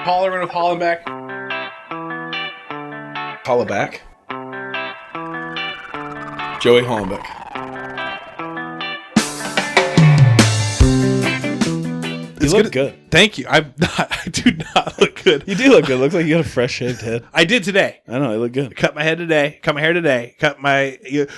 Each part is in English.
Hollerin with Hollenbeck. Holleback. Joey Hollenbeck. You look good. Thank you. I do not look good. You do look good. Looks like you got a fresh shaved head. I did today. I know. You look good. Cut my head today. Cut my hair today.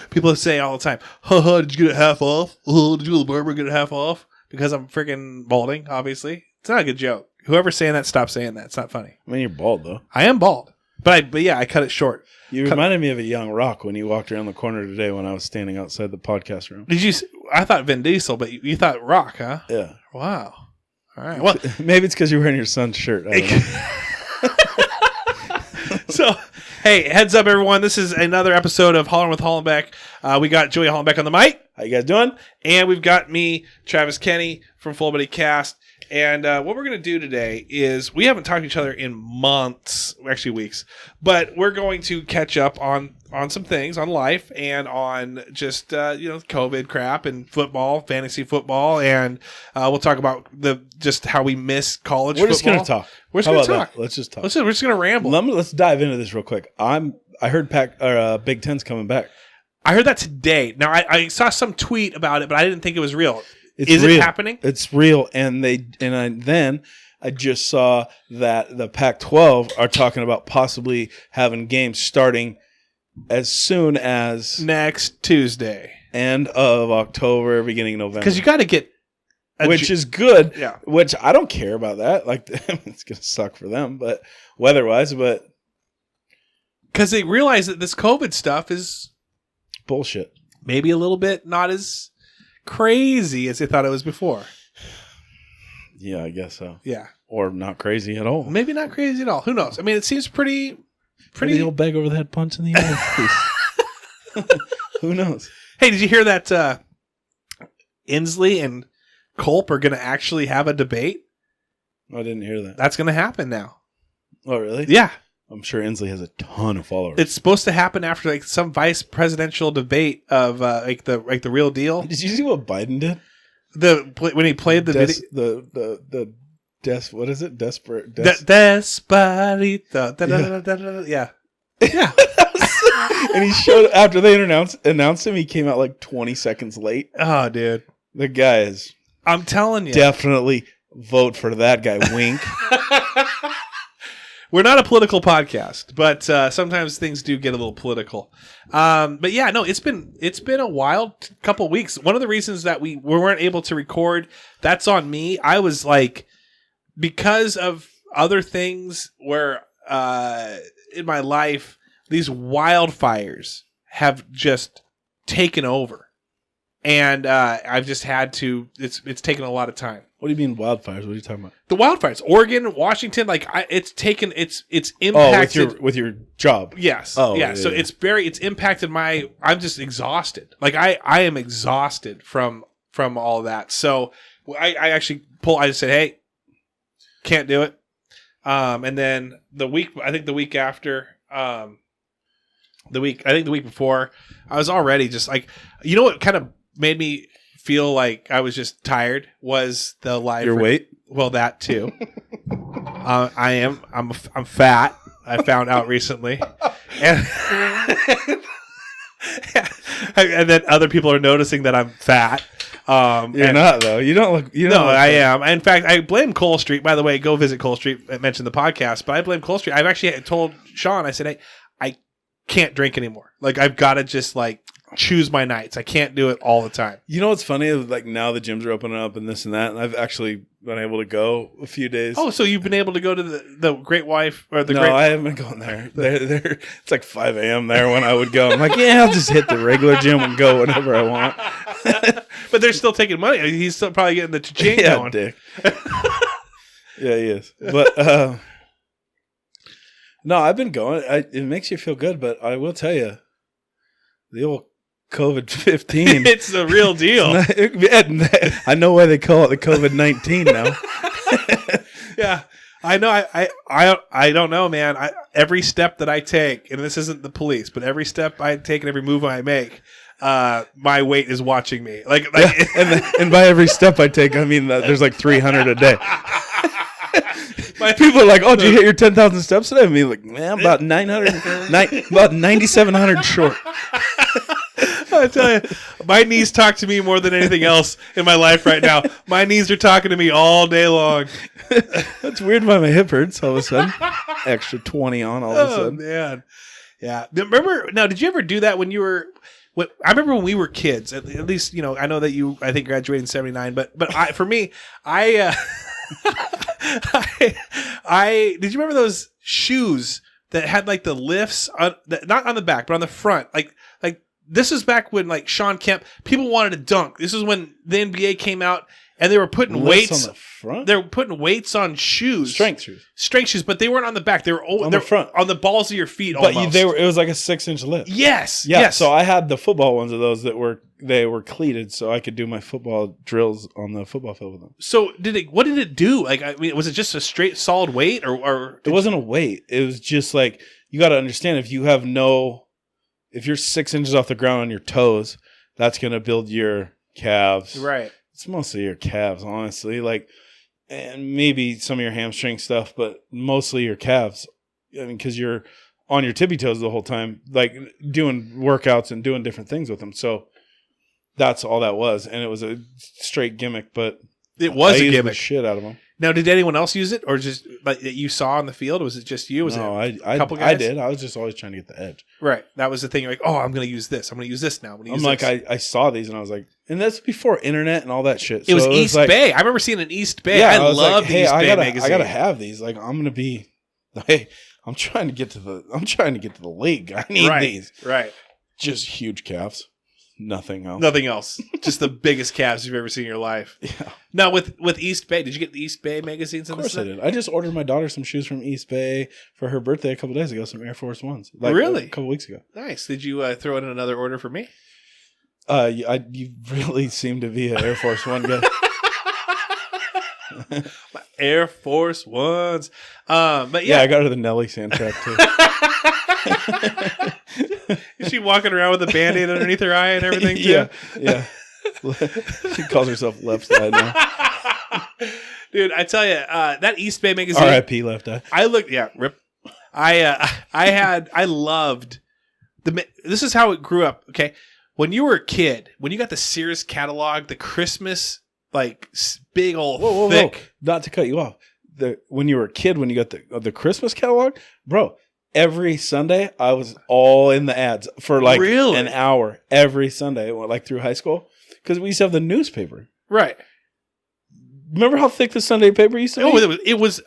People say all the time, did you get it half off? Oh, did you go to the barber and get it half off? Because I'm freaking balding, obviously. It's not a good joke. Whoever's saying that, stop saying that. It's not funny. I mean, you're bald, though. I am bald. But yeah, I cut it short. You reminded me of a young Rock when you walked around the corner today when I was standing outside the podcast room. Did you? I thought Vin Diesel, but you thought Rock, huh? Yeah. Wow. All right. Well, maybe it's because you're wearing your son's shirt. I don't know. So, hey, heads up, everyone. This is another episode of Hollerin with Hollenbeck. We got Joey Hollenbeck on the mic. How you guys doing? And we've got me, Travis Kenny from Full Buddy Cast. And what we're going to do today is we haven't talked to each other in months, actually weeks, but we're going to catch up on some things, on life and on just, COVID crap and football, fantasy football. And we'll talk about just how we miss college football. We're just going to talk. We're just going to talk. Let's just talk. We're just going to ramble. Let's dive into this real quick. I heard Big Ten's coming back. I heard that today. Now, I saw some tweet about it, but I didn't think it was real. Is it happening? It's real, and I just saw that the Pac-12 are talking about possibly having games starting as soon as next Tuesday, end of October, beginning of November. Because you got to get, which is good. Yeah, which I don't care about that. Like it's gonna suck for them, but weather-wise, but because they realize that this COVID stuff is bullshit. Maybe a little bit not as crazy as they thought it was before. Yeah, I guess so. Yeah. Or not crazy at all. Maybe not crazy at all. Who knows? I mean, it seems pretty the old bag over the head punch in the face. Who knows? Hey, did you hear that Inslee and Culp are going to actually have a debate? I didn't hear that. That's going to happen now. Oh, really? Yeah. I'm sure Inslee has a ton of followers. It's supposed to happen after some vice presidential debate of the real deal. Did you see what Biden did? When he played the video, what is it? Desperito. Yeah. And he showed after they announced him. He came out like 20 seconds late. Oh, dude, the guy is. I'm telling you, definitely vote for that guy. Wink. We're not a political podcast, but sometimes things do get a little political. But yeah, no, it's been a wild couple weeks. One of the reasons that we weren't able to record, that's on me. I was like, because of other things where in my life, these wildfires have just taken over. And I've just had to, it's taken a lot of time. What do you mean wildfires? What are you talking about? The wildfires, Oregon, Washington, it's impacted. Oh, with your job. Yes. Oh, yeah. So it's impacted I'm just exhausted. Like I am exhausted from all that. So I actually I just said, hey, can't do it. And then the week after, the week before, I was already just like, you know what kind of made me feel like I was just tired was the live. Your weight? Well, that too. I'm fat. I found out recently, and then other people are noticing that I'm fat. You're not though. You don't look. You don't. No, I am. In fact, I blame Cole Street. By the way, go visit Cole Street. I mentioned the podcast, but I blame Cole Street. I've actually told Sean. I said, hey, I can't drink anymore. Like I've got to just choose my nights. I can't do it all the time. You know what's funny? Like now the gyms are opening up and this and that, and I've actually been able to go a few days. Oh, so you've been able to go to the Great Wife or the No, Great? I haven't been going there. They're it's like 5 a.m. there when I would go. I'm like, yeah, I'll just hit the regular gym and go whenever I want. But they're still taking money. He's still probably getting the cha-ching going. Dick. Yeah, he is. But no, I've been going. It makes you feel good, but I will tell you, the old COVID-15. It's the real deal. I know why they call it the COVID-19 now. Yeah, I know. I don't know, man. Every step that I take, and this isn't the police, but every step I take and every move I make, my weight is watching me. And by every step I take, I mean there's like 300 a day. People are like, "Oh, did you hit your 10,000 steps today?" And me like, "Man, about 9,700 short." I tell you, my knees talk to me more than anything else in my life right now. My knees are talking to me all day long. That's weird why my hip hurts all of a sudden. Extra 20 on all of a sudden. Oh, man. Yeah. Remember, now, did you ever do that when you were... I remember when we were kids, at least, I know that you, I think, graduated in 79, but for me, I did you remember those shoes that had like the lifts, not on the back, but on the front? Like this is back when like Sean Kemp, people wanted to dunk. This is when the NBA came out and they were putting weights on the front. They were putting weights on shoes, strength shoes, but they weren't on the back. They were on the front, on the balls of your feet. But almost. It was like a 6-inch lift. Yes, yeah. Yes. So I had the football ones of those that were cleated, so I could do my football drills on the football field with them. So what did it do? Like, I mean, was it just a straight solid weight, or it wasn't a weight? It was just like, you got to understand, if you're 6 inches off the ground on your toes, that's going to build your calves. Right. It's mostly your calves, honestly. Like, and maybe some of your hamstring stuff, but mostly your calves. I mean, because you're on your tippy toes the whole time, like doing workouts and doing different things with them. So that's all that was, and it was a straight gimmick. But it was a gimmick. The shit out of them. Now, did anyone else use it, or just like that you saw on the field? Was it just you? Was no, it a couple guys? I did. I was just always trying to get the edge. Right. That was the thing. You're like, oh, I'm going to use this. I'm going to use this now. I saw these and I was like, and that's before internet and all that shit. It was East Bay. I remember seeing an East Bay. Yeah, I love the East Bay magazine. I gotta have these. Like, I'm gonna be. Hey, I'm trying to get to the league. I need these. Right. Just huge calves. Nothing else. Just the biggest calves you've ever seen in your life. Yeah. Now with East Bay, did you get the East Bay magazines? Of course I did. I just ordered my daughter some shoes from East Bay for her birthday a couple days ago. Some Air Force Ones. Really? A couple weeks ago. Nice. Did you throw in another order for me? You really seem to be an Air Force One guy. My Air Force Ones. But yeah, I got her the Nelly soundtrack too. Is she walking around with a Band-Aid underneath her eye and everything too? Yeah. She calls herself Left Side now. Dude, I tell you, that East Bay magazine. R.I.P. Left Eye. Rip. I loved this is how it grew up. Okay. When you were a kid, when you got the Sears catalog, the Christmas, like big old thick. Whoa. Not to cut you off. When you were a kid, when you got the Christmas catalog, bro, every Sunday I was all in the ads for like an hour every Sunday, like through high school, because we used to have the newspaper. Right. Remember how thick the Sunday paper used to be? Oh, it was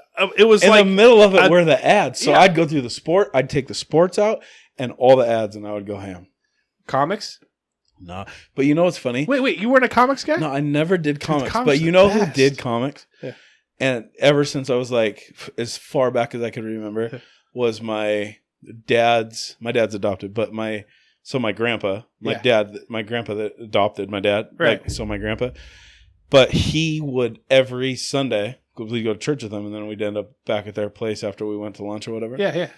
in like the middle of it were the ads. So I'd go through the sport, I'd take the sports out and all the ads, and I would go ham. Comics? No, but you know what's funny? Wait, you weren't a comics guy? No, I never did comics. But you know who did comics? Yeah. And ever since I was like as far back as I could remember was my dad's adopted, but my grandpa, my grandpa that adopted my dad, right? Like, so my grandpa, but he would every Sunday we'd go to church with him, and then we'd end up back at their place after we went to lunch or whatever. Yeah.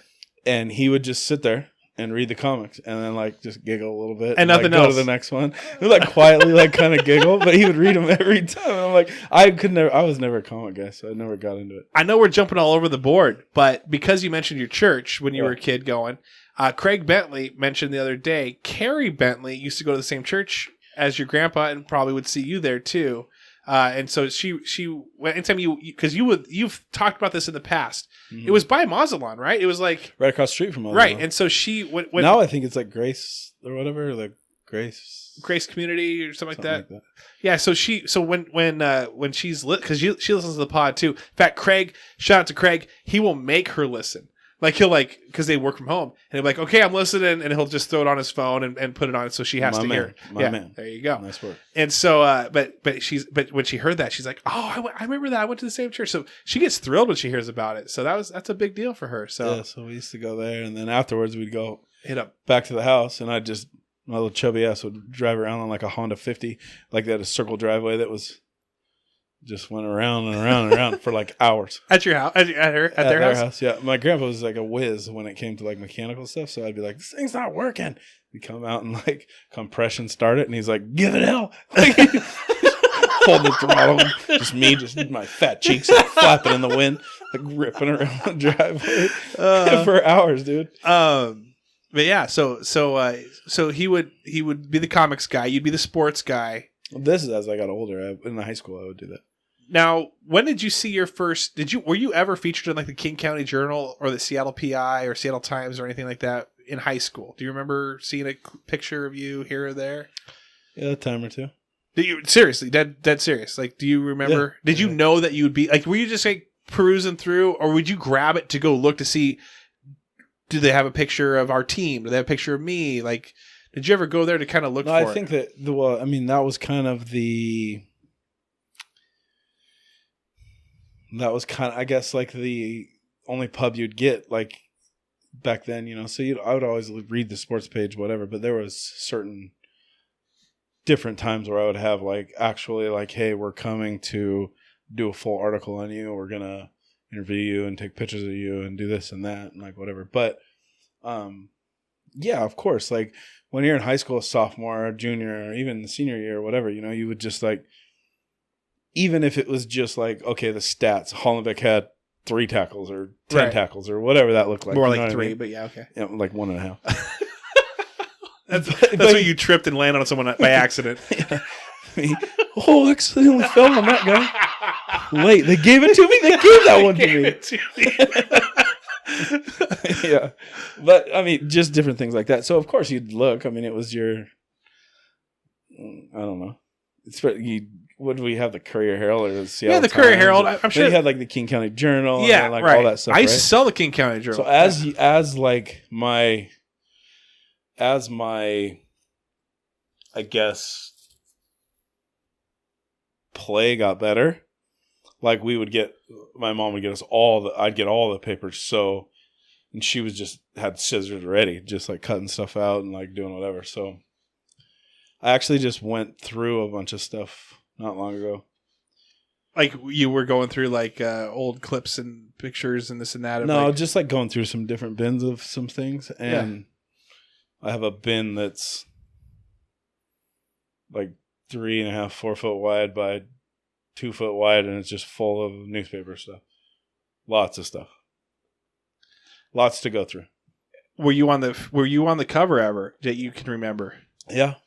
And he would just sit there and read the comics, and then like just giggle a little bit, and nothing else. Go to the next one, and like quietly, like kind of giggle, but he would read them every time. And I'm like, I was never a comic guy, so I never got into it. I know we're jumping all over the board, but because you mentioned your church when you were a kid going, Craig Bentley mentioned the other day, Carrie Bentley used to go to the same church as your grandpa, and probably would see you there too. And so she anytime you've talked about this in the past. Mm-hmm. It was by Mazatlan, right? It was like right across the street from Mazatlan. Right. And so she when now I think it's like Grace or whatever, like Grace Community or something like that. Yeah. So when she's lit, because she listens to the pod too. In fact, shout out to Craig. He will make her listen. Like he'll because they work from home, and he'll be like, okay, I'm listening, and he'll just throw it on his phone and put it on, so she has to hear it. My man. There you go. Nice work. And so, but when she heard that, she's like, oh, I remember that. I went to the same church, so she gets thrilled when she hears about it. So that's a big deal for her. So yeah, so we used to go there, and then afterwards we'd go hit up back to the house, and my little chubby ass would drive around on like a Honda 50, like they had a circle driveway that was. Just went around and around and around for like hours. At your house? At their house? Yeah. My grandpa was like a whiz when it came to like mechanical stuff. So I'd be like, this thing's not working. He'd come out and like compression start it. And he's like, give it hell. Like, holding the throttle, just me, just my fat cheeks like, flapping in the wind, like ripping around the driveway for hours, dude. But yeah, so he would be the comics guy. You'd be the sports guy. This is as I got older. In high school, I would do that. Now, when did you see your first? Were you ever featured in like the King County Journal or the Seattle PI or Seattle Times or anything like that in high school? Do you remember seeing a picture of you here or there? Yeah, a time or two. Did you seriously, dead serious? Like, do you remember? Yeah. Did you know that you would be like? Were you just like perusing through, or would you grab it to go look to see? Do they have a picture of our team? Do they have a picture of me? Like, did you ever go there to kind of look for it? I think that, that was kind of the... That was kind of, I guess, like the only pub you'd get, like, back then, you know. So I would always read the sports page, whatever, but there was certain different times where I would have, like, actually, like, hey, we're coming to do a full article on you. We're going to interview you and take pictures of you and do this and that and like whatever. But yeah, of course, like when you're in high school, sophomore or junior or even the senior year or whatever, you know, you would just like, even if it was just like, okay, the stats, Hollenbeck had 3 tackles or 10 tackles or whatever that looked like. More like 3, but yeah, okay. Yeah, like 1.5. That's what you tripped and landed on someone by accident. Yeah. I accidentally fell on that guy. Wait, they gave it to me? They gave that one to me. Yeah. But, I mean, just different things like that. So, of course, you'd look. I mean, it was your... I don't know. What do we have? The Courier Herald or the Seattle Yeah, the Times? Courier Herald. I'm sure. You had, like, the King County Journal. Yeah, and, like, right. all that stuff, I used to sell the King County Journal. So, as my, I guess... play got better, like my mom would get us I'd get all the papers, and she was just had scissors ready, just like cutting stuff out and like doing whatever. So I actually just went through a bunch of stuff not long ago. Like you were going through like old clips and pictures and this and that. No, just like going through some different bins of some things, and I have a bin that's like 3.5, 4 foot wide by 2 foot wide, and it's just full of newspaper stuff. Lots of stuff. Lots to go through. Were you on the cover ever that you can remember? Yeah.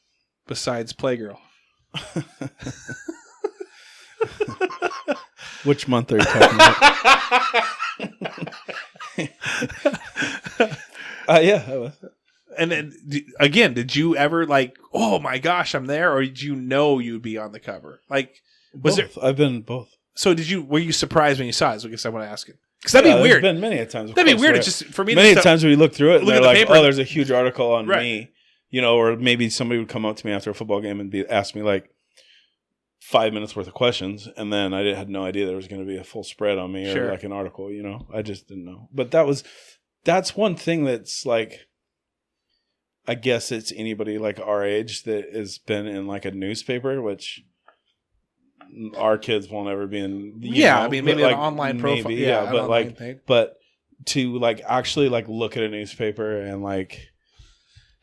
Besides Playgirl. Which month are you talking about? Yeah, I was. And then, again, did you ever like, oh my gosh, I'm there? Or did you know you'd be on the cover? Like, was both. I've been both. So were you surprised when you saw it? I guess I want to ask it. Because that'd be weird. There's been many a times. That'd be weird. It's just for me. Many times when you look through it and they're like, paper. oh, there's a huge article on me. You know, or maybe somebody would come up to me after a football game and ask me like 5 minutes worth of questions. And then I had no idea there was going to be a full spread on me or like an article, you know. I just didn't know. But that's one thing that's like, I guess it's anybody like our age that has been in like a newspaper, which our kids won't ever be in. I mean, maybe like, an online profile. Maybe, but like, but to like actually like look at a newspaper and like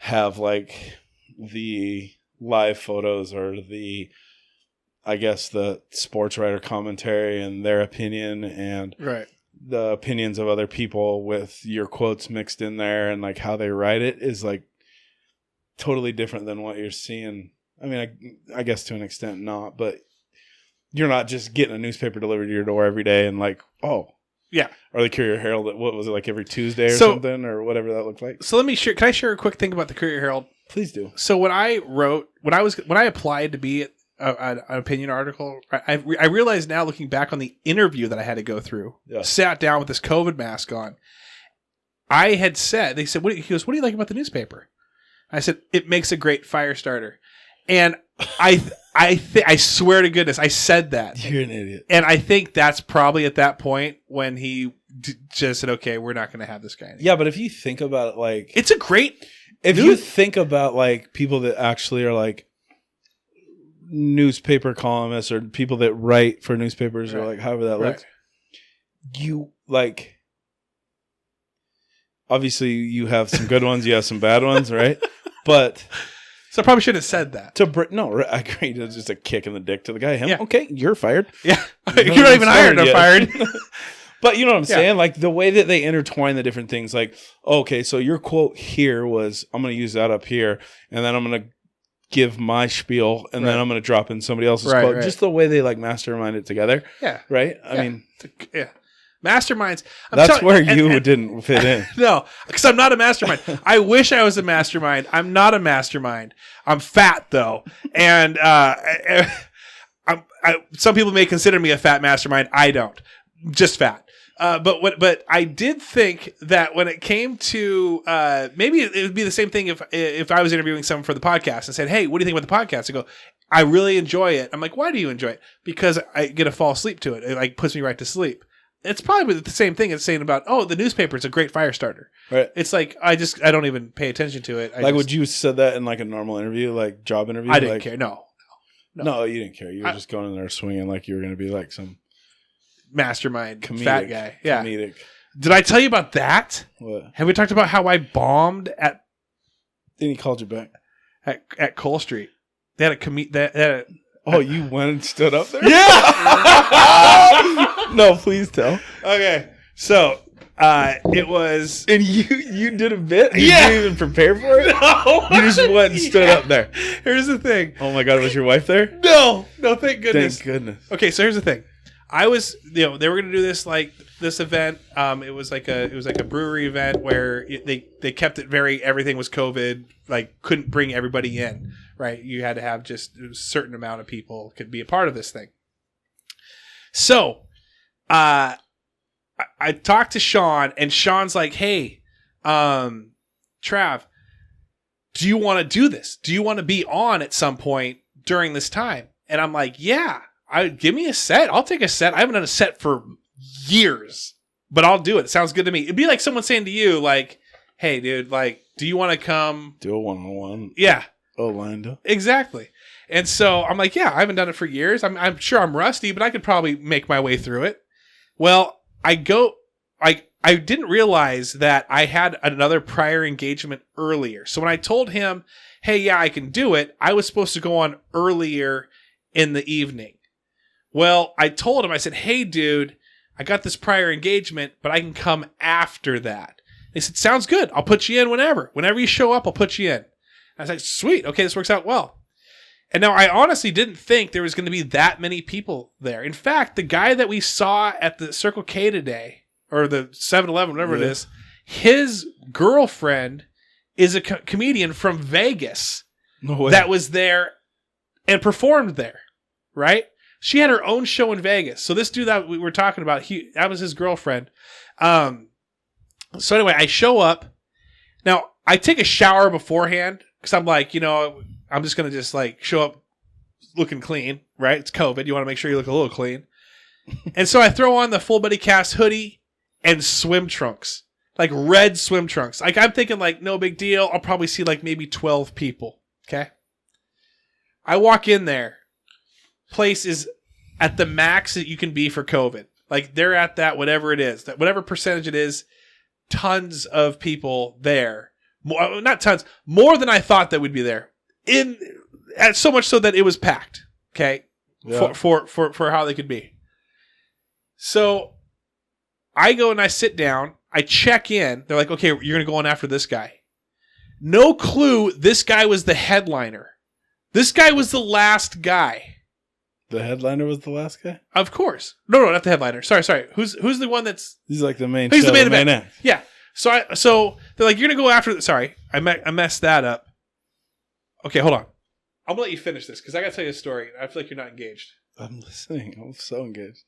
have like the live photos or I guess the sports writer commentary and their opinion and the opinions of other people with your quotes mixed in there and like how they write it is like totally different than what you're seeing. I mean, I guess to an extent not, but you're not just getting a newspaper delivered to your door every day and like, oh. Yeah. Or the Courier Herald, what was it, like every Tuesday or something or whatever that looked like? So can I share a quick thing about the Courier Herald? Please do. So when I applied to be an opinion article, I realized now looking back on the interview that I had to go through, sat down with this COVID mask on. They said, what do you like about the newspaper? I said, it makes a great fire starter. And I swear to goodness, I said that. You're an idiot. And I think that's probably at that point when he just said, okay, we're not going to have this guy anymore. Yeah, but if you think about it, like... It's a great... If you think about, like, people that actually are, like, newspaper columnists or people that write for newspapers or, like, however that looks, you, like... Obviously, you have some good ones, you have some bad ones, right? But So I probably shouldn't have said that. No, I agree. It's just a kick in the dick to the guy. Him, Yeah. okay, you're fired. Yeah. You're not even hired, I'm fired. But you know what I'm saying? Like the way that they intertwine the different things, like, okay, so your quote here was, I'm going to use that up here, and then I'm going to give my spiel, and then I'm going to drop in somebody else's quote. Right. Just the way they like mastermind it together. Yeah. Right? I mean, yeah. Masterminds. That's where you didn't fit in. No, because I'm not a mastermind. I wish I was a mastermind. I'm not a mastermind. I'm fat, though. And some people may consider me a fat mastermind. I don't. Just fat. But I did think that when it came to maybe it would be the same thing if I was interviewing someone for the podcast and said, "Hey, what do you think about the podcast?" I go, "I really enjoy it." I'm like, "Why do you enjoy it?" Because I get to fall asleep to it. It like puts me right to sleep. It's probably the same thing as saying about, "Oh, the newspaper is a great fire starter." Right. It's like I don't even pay attention to it. Would you said that in like a normal interview, like job interview? I didn't care. No, you didn't care. You were just going in there swinging like you were going to be like some mastermind fat guy. Yeah. Comedic. Did I tell you about that? What? Have we talked about how I bombed at? Then he called you back at Cole Street. They had a Oh, you went and stood up there? Yeah. No, please tell. Okay, so it was, and you did a bit. You yeah. didn't even prepare for it. No, you just went and stood up there. Here's the thing. Oh my God, was your wife there? No, thank goodness. Thank goodness. Okay, so here's the thing. I was, they were going to do this this event. It was like a brewery event where they kept it everything was COVID. Like couldn't bring everybody in. Right, you had to have just a certain amount of people could be a part of this thing. So, I talked to Sean, and Sean's like, "Hey, Trav, do you want to do this? Do you want to be on at some point during this time?" And I'm like, "Yeah, give me a set. I'll take a set. I haven't done a set for years, but I'll do it. It sounds good to me." It'd be like someone saying to you, like, "Hey, dude, like, do you want to come do a 1-on-1?" Yeah. Orlando. Exactly. And so I'm like, yeah, I haven't done it for years. I'm sure I'm rusty, but I could probably make my way through it. Well, I didn't realize that I had another prior engagement earlier. So when I told him, hey, yeah, I can do it, I was supposed to go on earlier in the evening. Well, I told him, I said, hey, dude, I got this prior engagement, but I can come after that. They said, sounds good. I'll put you in whenever. Whenever you show up, I'll put you in. I was like, sweet. Okay, this works out well. And now I honestly didn't think there was going to be that many people there. In fact, the guy that we saw at the Circle K today, or the 7-Eleven, whatever it is, his girlfriend is a comedian from Vegas that was there and performed there, right? She had her own show in Vegas. So this dude that we were talking about, that was his girlfriend. So anyway, I show up. Now, I take a shower beforehand because I'm like, I'm just going to just like show up looking clean, right? It's COVID. You want to make sure you look a little clean. And so I throw on the Full Buddy Cast hoodie and swim trunks, like red swim trunks. Like I'm thinking like, no big deal. I'll probably see like maybe 12 people. Okay. I walk in there. Place is at the max that you can be for COVID. Like they're at that, whatever it is, that whatever percentage it is, tons of people there. Not tons, more than I thought that would be there. So much so that it was packed. Okay. Yeah. For how they could be. So I go and I sit down, I check in. They're like, okay, you're going to go on after this guy. No clue this guy was the headliner. This guy was the last guy. The headliner was the last guy? Of course. No, not the headliner. Sorry. Who's the one that's... He's like the main He's show, the main event. Act. Yeah. So they're like, you're going to go after... Sorry, I messed that up. Okay, hold on. I'm going to let you finish this because I got to tell you a story. I feel like you're not engaged. I'm listening. I'm so engaged.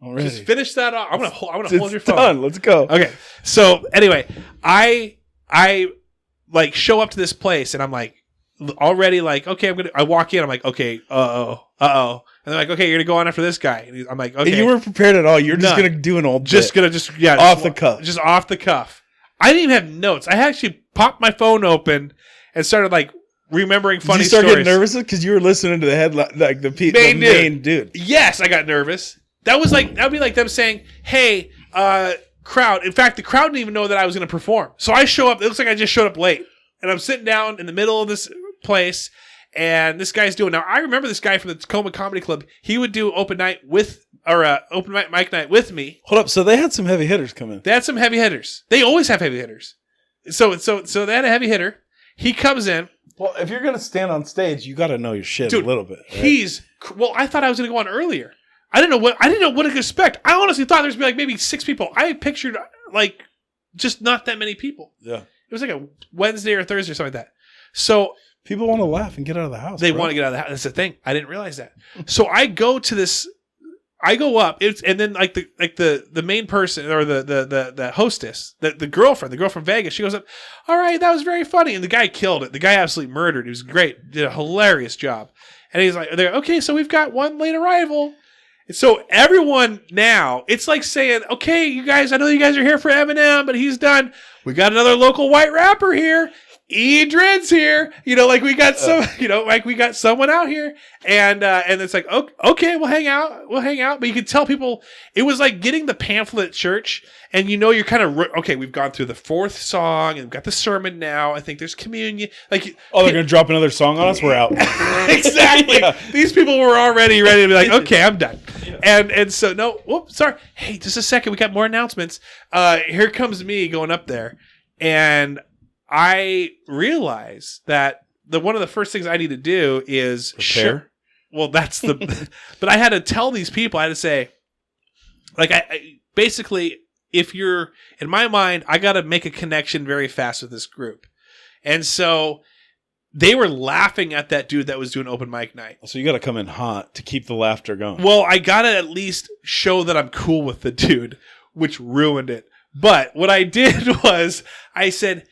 I'm ready. Just finish that off. I'm going to hold your phone. Done. Let's go. Okay. So anyway, I like show up to this place and I'm like already like, okay, I walk in. I'm like, okay, uh-oh. And they're like, okay, you're going to go on after this guy. And I'm like, okay. And you weren't prepared at all. You're just going to do an old Just going to, off the cuff. Just off the cuff. I didn't even have notes. I actually popped my phone open and started like remembering funny stories. Did you start getting nervous because you were listening to the headline, like the main dude? Yes, I got nervous. That would be like them saying, hey, crowd. In fact, the crowd didn't even know that I was going to perform. So I show up. It looks like I just showed up late. And I'm sitting down in the middle of this place. And this guy's doing. Now I remember this guy from the Tacoma Comedy Club. He would do open mic night with me. Hold up. So they had some heavy hitters come in. They had some heavy hitters. They always have heavy hitters. So they had a heavy hitter. He comes in. Well, if you're gonna stand on stage, you got to know your shit, dude, a little bit. Right? I thought I was gonna go on earlier. I didn't know what to expect. I honestly thought there's like maybe 6 people. I pictured like just not that many people. Yeah. It was like a Wednesday or Thursday or something like that. So people want to laugh and get out of the house. They want to get out of the house. That's the thing. I didn't realize that. So I go to this. I go up. And then like the main person or the hostess, the girl from Vegas. She goes up. All right, that was very funny. And the guy killed it. The guy absolutely murdered. He was great. Did a hilarious job. And he's like, okay, so we've got one late arrival. And so everyone now, it's like saying, okay, you guys, I know you guys are here for Eminem, but he's done. We got another local white rapper here. E Dread's here, like we got we got someone out here, and it's like, okay, we'll hang out, but you could tell people it was like getting the pamphlet at church, and you're kind of okay. We've gone through the 4th song, and we've got the sermon now. I think there's communion. Like, they're gonna drop another song on us. We're out. Exactly. Yeah. These people were already ready to be like, okay, I'm done. Yeah. And so no, whoops, sorry. Hey, just a second. We got more announcements. Here comes me going up there, and I realize that one of the first things I need to do is prepare. Well, that's the. But I had to tell these people. I had to say, like, I basically, if you're in my mind, I got to make a connection very fast with this group, and so they were laughing at that dude that was doing open mic night. So you got to come in hot to keep the laughter going. Well, I got to at least show that I'm cool with the dude, which ruined it. But what I did was I said,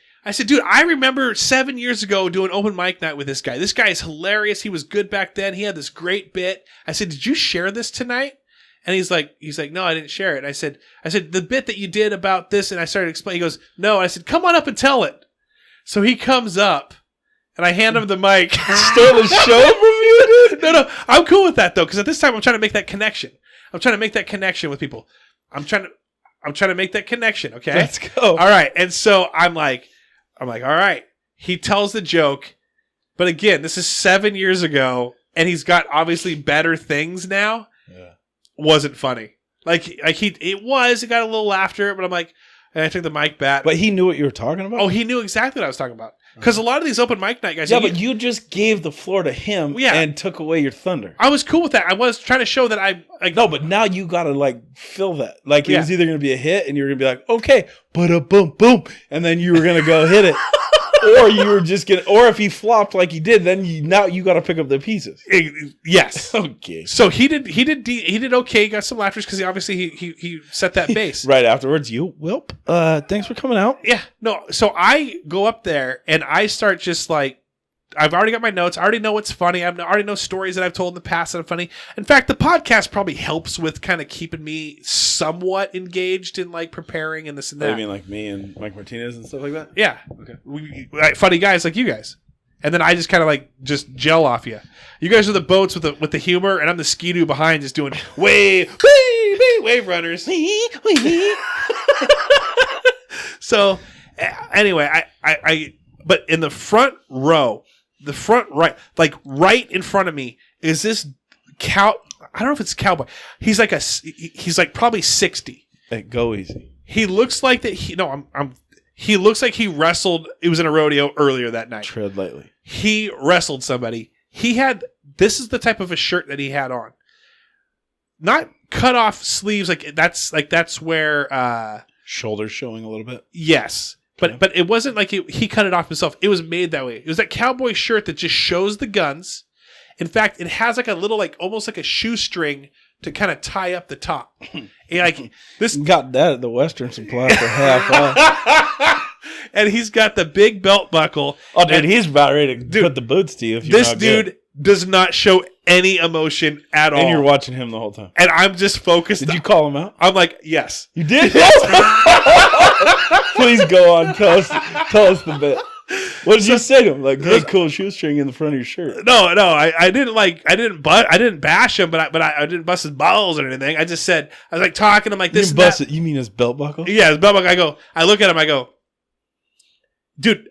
dude, I remember 7 years ago doing open mic night with this guy. This guy is hilarious. He was good back then. He had this great bit. I said, did you share this tonight? And he's like, no, I didn't share it. I said, the bit that you did about this, and I started explaining. He goes, no. And I said, come on up and tell it. So he comes up, and I hand him the mic. Stole the show from you, dude? No, I'm cool with that though, because at this time I'm trying to make that connection. I'm trying to make that connection with people. I'm trying to make that connection. Okay, let's go. All right, and so I'm like, all right. He tells the joke, but again, this is 7 years ago, and he's got obviously better things now. Yeah, wasn't funny. It got a little laughter, but I'm like, and I took the mic back. But he knew what you were talking about. Oh, he knew exactly what I was talking about. Because a lot of these open mic night guys. Yeah, but you just gave the floor to him and took away your thunder. I was cool with that. I was trying to show that I no, but now you got to fill that. It was either going to be a hit and you were going to be like, okay, boom, boom. And then you were going to go hit it. Or you were just going to, or if he flopped like he did, then you got to pick up the pieces. Yes. Okay. So he did okay. He got some laughters because he set that base. Right afterwards, thanks for coming out. Yeah. No. So I go up there and I start just like, I've already got my notes. I already know what's funny. I already know stories that I've told in the past that are funny. In fact, the podcast probably helps with kind of keeping me somewhat engaged in preparing and this and that. You mean like me and Mike Martinez and stuff like that? Yeah. Okay. Funny guys like you guys. And then I just kind of just gel off you. You guys are the boats with the humor, and I'm the skidoo behind just doing wave runners. So anyway, I but in the front row, the front right, right in front of me is this cow. I don't know if it's a cowboy. He's probably 60. Hey, go easy. He looks like that. He looks like he wrestled. It was in a rodeo earlier that night. Tread lightly. He wrestled somebody. This is the type of a shirt that he had on. Not cut off sleeves. That's where shoulders showing a little bit. Yes. But it wasn't like he cut it off himself. It was made that way. It was that cowboy shirt that just shows the guns. In fact, it has a little almost like a shoestring to kind of tie up the top. And this got that at the Western Supply for half off. And he's got the big belt buckle. Oh, dude, he's about ready to put the boots to you. If you're this dude does not show any emotion at all. And you're watching him the whole time. And I'm just focused. Did you call him out? I'm like, yes. You did? Please go on. Tell us the bit. What did you say to him? Hey, cool shoestring in the front of your shirt. No, I didn't bash him, but I didn't bust his balls or anything. I just said, I was talking to him like this. You mean his belt buckle? Yeah, his belt buckle. I look at him, I go, dude,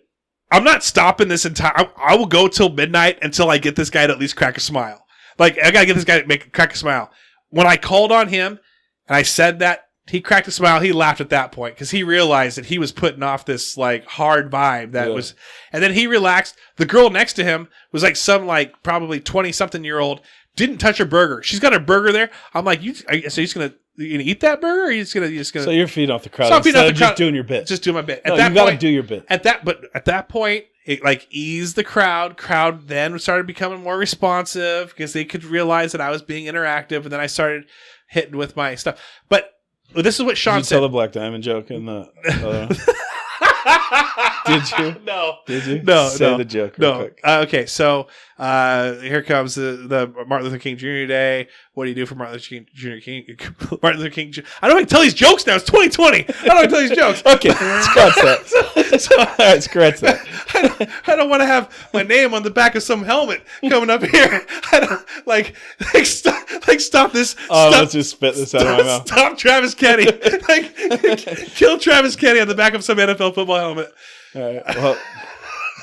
I'm not stopping this entire. I will go till midnight until I get this guy to at least crack a smile. Like, I gotta get this guy to crack a smile. When I called on him and I said that, he cracked a smile. He laughed at that point because he realized that he was putting off this like hard vibe that was, and then he relaxed. The girl next to him was like some like probably 20-something-year-old. Didn't touch her burger. She's got her burger there. I'm like, so you're gonna eat that burger? Or are you just gonna? So you're feeding off the crowd. Stop feeding off the crowd. Just doing your bit. Just doing my bit. No, you gotta do your bit. At that point, it like eased the crowd. Crowd then started becoming more responsive because they could realize that I was being interactive, and then I started hitting with my stuff. But this is what Sean said. Did you tell the Black Diamond joke in the? Did you? No. Did you? No. Say the joke real quick. Okay, so here comes the Martin Luther King Jr. Day. What do you do for Martin Luther King Jr.? Martin Luther King Jr. I don't want to tell these jokes now. It's 2020. I don't want to tell these jokes. Okay, scratch that. All right, scratch that. I don't want to have my name on the back of some helmet coming up here. I don't like stop this. Let's just spit this out of my mouth. Stop Travis Kenny. Kill Travis Kenny on the back of some NFL football helmet. All right. Well,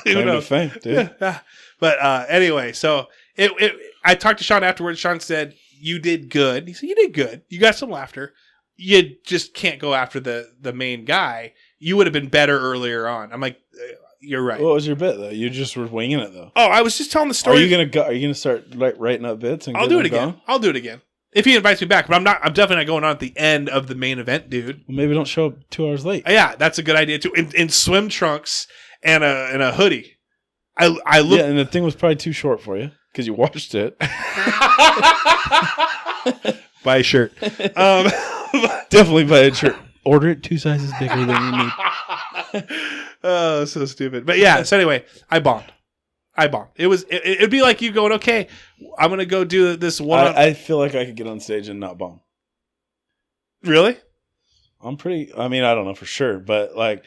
who knows? Fame, dude. Yeah. But anyway, so I talked to Sean afterwards. Sean said, "You did good." He said, "You did good. You got some laughter. You just can't go after the main guy. You would have been better earlier on." I'm like, "You're right." What was your bit though? You just were winging it though. Oh, I was just telling the story. Are you gonna start like writing up bits? And I'll do it again. I'll do it again if he invites me back. But I'm not. I'm definitely not going on at the end of the main event, dude. Well, maybe don't show up 2 hours late. Yeah, that's a good idea too. In swim trunks and a hoodie. I look. Yeah, and the thing was probably too short for you because you washed it. Buy a shirt. Definitely buy a shirt. Order it 2 sizes bigger than you need. Oh, so stupid. But yeah. So anyway, I bombed. It'd be like you going, okay, I'm gonna go do this one. I feel like I could get on stage and not bomb. Really? I don't know for sure, but like.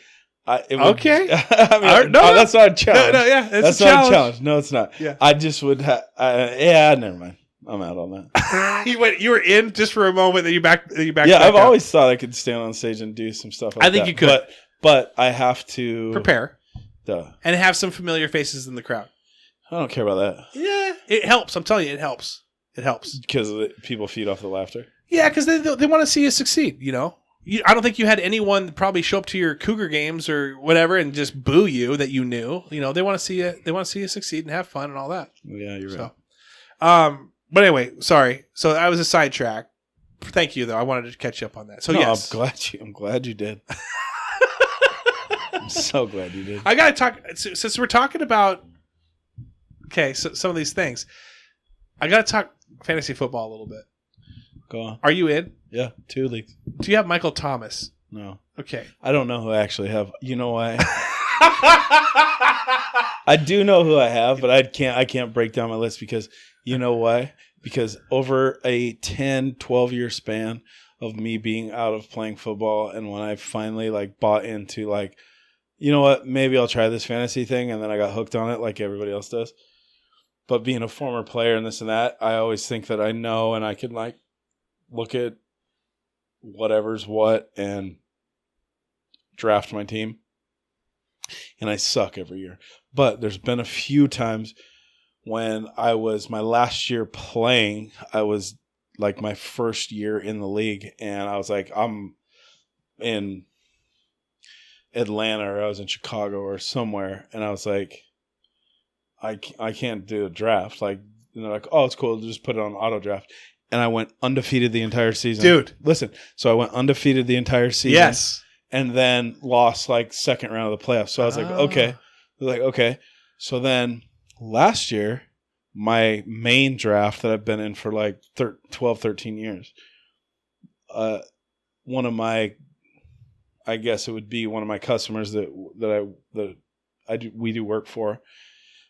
Okay. That's not a challenge. No, yeah, that's not a challenge. No, it's not. Yeah. I just would have. Never mind. I'm out on that. You were in just for a moment, then you back. Yeah, I've always thought I could stand on stage and do some stuff. I think you could, but I have to prepare. Duh. And have some familiar faces in the crowd. I don't care about that. Yeah, it helps. I'm telling you, it helps. It helps because people feed off the laughter. Yeah, because they want to see you succeed. You know. I don't think you had anyone probably show up to your Cougar games or whatever and just boo you that you knew. You know, they want to see you. They want to see you succeed and have fun and all that. Yeah, you're right. But anyway, sorry. So that was a sidetrack. Thank you, though. I wanted to catch you up on that. So yes, I'm glad you did. I'm so glad you did. I gotta talk since we're talking about some of these things. I gotta talk fantasy football a little bit. Go on. Are you in? Yeah, 2 leagues. Do you have Michael Thomas? No. Okay. I don't know who I actually have. You know why? I do know who I have, but I can't break down my list because you know why? Because over a 10, 12-year span of me being out of playing football, and when I finally bought into you know what, maybe I'll try this fantasy thing, and then I got hooked on it like everybody else does. But being a former player and this and that, I always think that I know and I can look at whatever's what and draft my team. And I suck every year. But there's been a few times when I was my last year playing, I was my first year in the league, and I was I'm in Atlanta or I was in Chicago or somewhere, and I was I can't do a draft. And they're like, oh, it's cool, just put it on auto draft. And I went undefeated the entire season. Dude. Listen, so I went undefeated the entire season. Yes. And then lost second round of the playoffs. So I was okay. Okay. So then last year, my main draft that I've been in for 12, 13 years, one of my, I guess it would be one of my customers we do work for,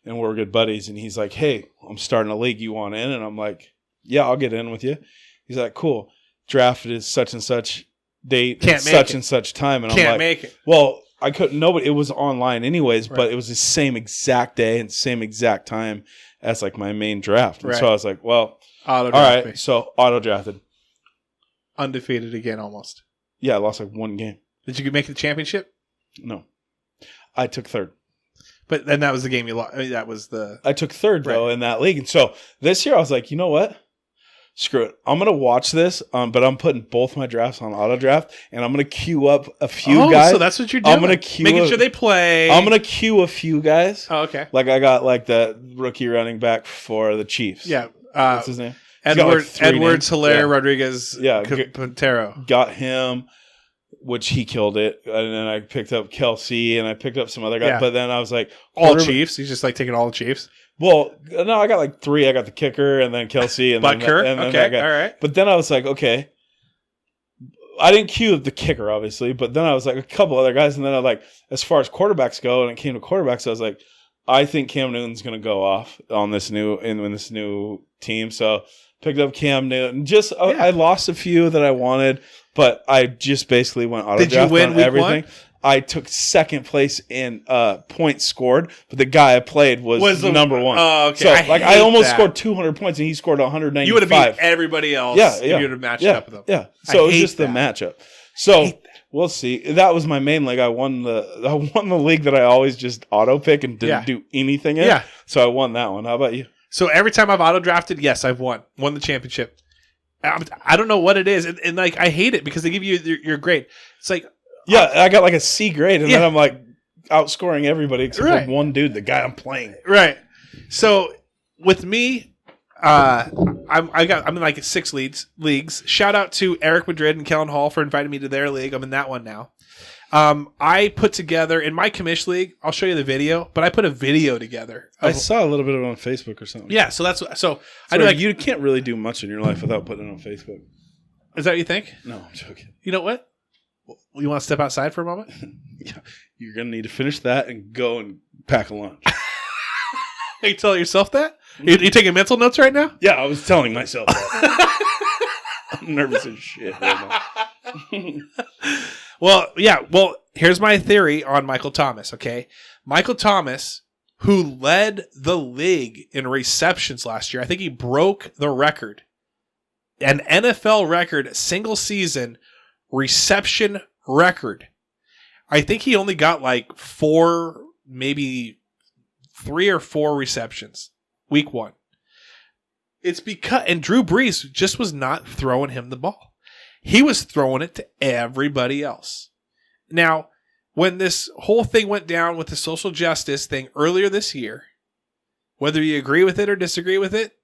and we're good buddies. And he's like, hey, I'm starting a league. You want in? And I'm like, yeah, I'll get in with you. He's like, cool. Draft is such and such date, such and such time. And Can't I'm make it. Well, I couldn't. Nobody. It was online anyways, right. But it was the same exact day and same exact time as my main draft. And right. so I was like, well, all right. Me. So auto drafted, undefeated again, almost. Yeah, I lost one game. Did you make the championship? No, I took third. But then that was the game you lost. I mean, that was the. I took third though in that league, and so this year I was like, you know what? Screw it. I'm gonna watch this, but I'm putting both my drafts on auto draft, and I'm gonna queue up a few guys. So that's what you're doing. I'm gonna queue making sure they play. I'm gonna queue a few guys. Oh, okay. Like I got like the rookie running back for the Chiefs. Yeah. What's his name? Edwards, Hollerin, Rodriguez, Pontero. Got him, which he killed it. And then I picked up Kelsey, and I picked up some other guys. Yeah. But then I was like, all Chiefs. He's just like taking all the Chiefs. Well, no, I got like 3. I got the kicker, and then Kelsey, and Butker. then Okay, that guy. all right. But then I was like, okay. I didn't queue the kicker, obviously, but then I was like a couple other guys, and then I like, as far as quarterbacks go, and it came to quarterbacks, I was like, I think Cam Newton's going to go off on this new in this new team. So picked up Cam Newton. I lost a few that I wanted, but I just basically went auto draft. Did you win week everything. 1? I took second place in points scored, but the guy I played was number 1. Oh, okay. So I almost scored 200 points, and he scored 195. You would have beat everybody else if you would have matched up with them. Yeah. So it was just the matchup. So we'll see. That was my main league. I won the league that I always just auto pick and didn't do anything in. Yeah. So I won that one. How about you? So every time I've auto drafted, yes, I've won the championship. I don't know what it is, and like I hate it because they give you your grade. It's like. Yeah, I got like a C grade, and then I'm like outscoring everybody except for one dude, the guy I'm playing. Right. So with me, I'm in like 6 leagues. Shout out to Eric Madrid and Kellen Hall for inviting me to their league. I'm in that one now. I put together in my commish league. I'll show you the video, but I put a video together. I saw a little bit of it on Facebook or something. Yeah, so I know you can't really do much in your life without putting it on Facebook. Is that what you think? No, I'm joking. You know what? You want to step outside for a moment? Yeah, you're going to need to finish that and go and pack a lunch. Are you telling yourself that? You taking mental notes right now? Yeah, I was telling myself that. I'm nervous as shit right now. Well, here's my theory on Michael Thomas, okay? Michael Thomas, who led the league in receptions last year, I think he broke the record. An NFL record, single season reception record. I think he only got like 4, maybe 3 or 4 receptions week 1. It's because, and Drew Brees just was not throwing him the ball. He was throwing it to everybody else. Now, when this whole thing went down with the social justice thing earlier this year, whether you agree with it or disagree with it,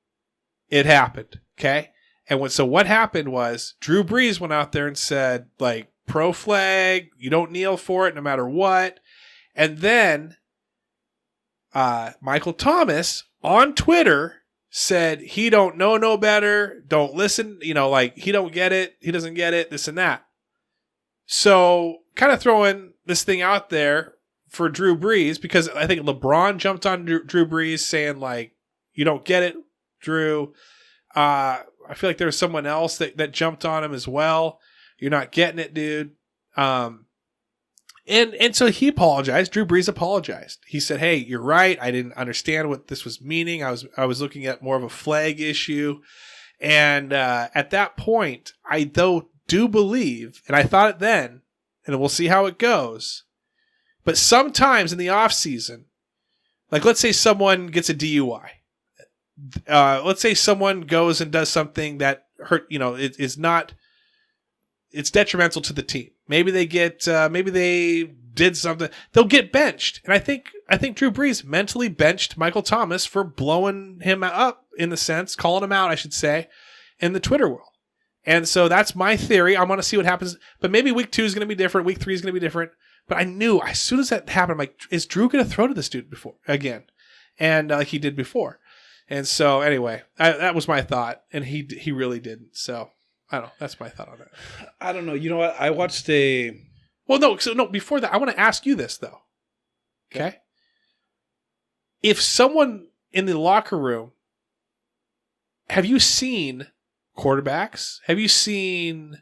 it happened. Okay. And what happened was Drew Brees went out there and said, like, pro flag, you don't kneel for it no matter what. And then Michael Thomas on Twitter said he don't know no better, don't listen, like he don't get it, he doesn't get it, this and that. So kind of throwing this thing out there for Drew Brees, because I think LeBron jumped on Drew Brees saying, like, you don't get it, Drew. I feel like there was someone else that jumped on him as well. You're not getting it, dude. And so he apologized. Drew Brees apologized. He said, "Hey, you're right. I didn't understand what this was meaning. I was looking at more of a flag issue." And at that point, I do believe, and I thought it then, and we'll see how it goes. But sometimes in the off season, like let's say someone gets a DUI. Let's say someone goes and does something that it's detrimental to the team. Maybe they did something. They'll get benched. And I think Drew Brees mentally benched Michael Thomas for blowing him up, in the sense, calling him out, I should say, in the Twitter world. And so that's my theory. I want to see what happens. But maybe week 2 is going to be different. Week 3 is going to be different. But I knew as soon as that happened, I'm like, is Drew going to throw to this dude again? And like he did before. And so, anyway, that was my thought, and he really didn't. So, I don't know. That's my thought on it. I don't know. You know what? I watched a... Well, no. Before that, I want to ask you this, though. Okay? If someone in the locker room... Have you seen quarterbacks? Have you seen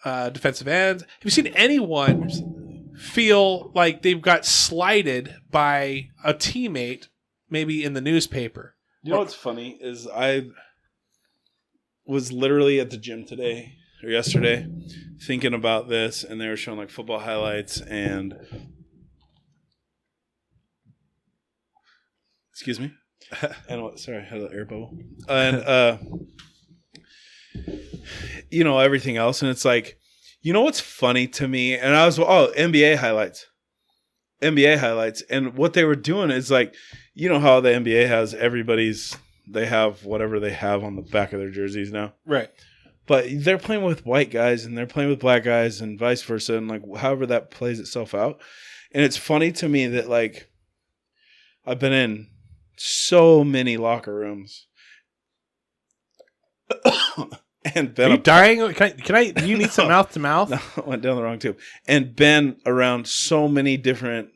defensive ends? Have you seen anyone feel like they've got slighted by a teammate, maybe in the newspaper? You know what's funny is I was literally at the gym today or yesterday thinking about this, and they were showing like football highlights, and Excuse me. And what? Sorry, I had an air bubble. And everything else, and it's like, what's funny to me? And I was NBA highlights, and what they were doing is like, how the NBA has they have whatever they have on the back of their jerseys now, right? But they're playing with white guys and they're playing with black guys and vice versa, and like however that plays itself out. And it's funny to me that like I've been in so many locker rooms. And been Are you dying? Can I? Do you need some mouth to mouth? No, I went down the wrong tube. And been around so many different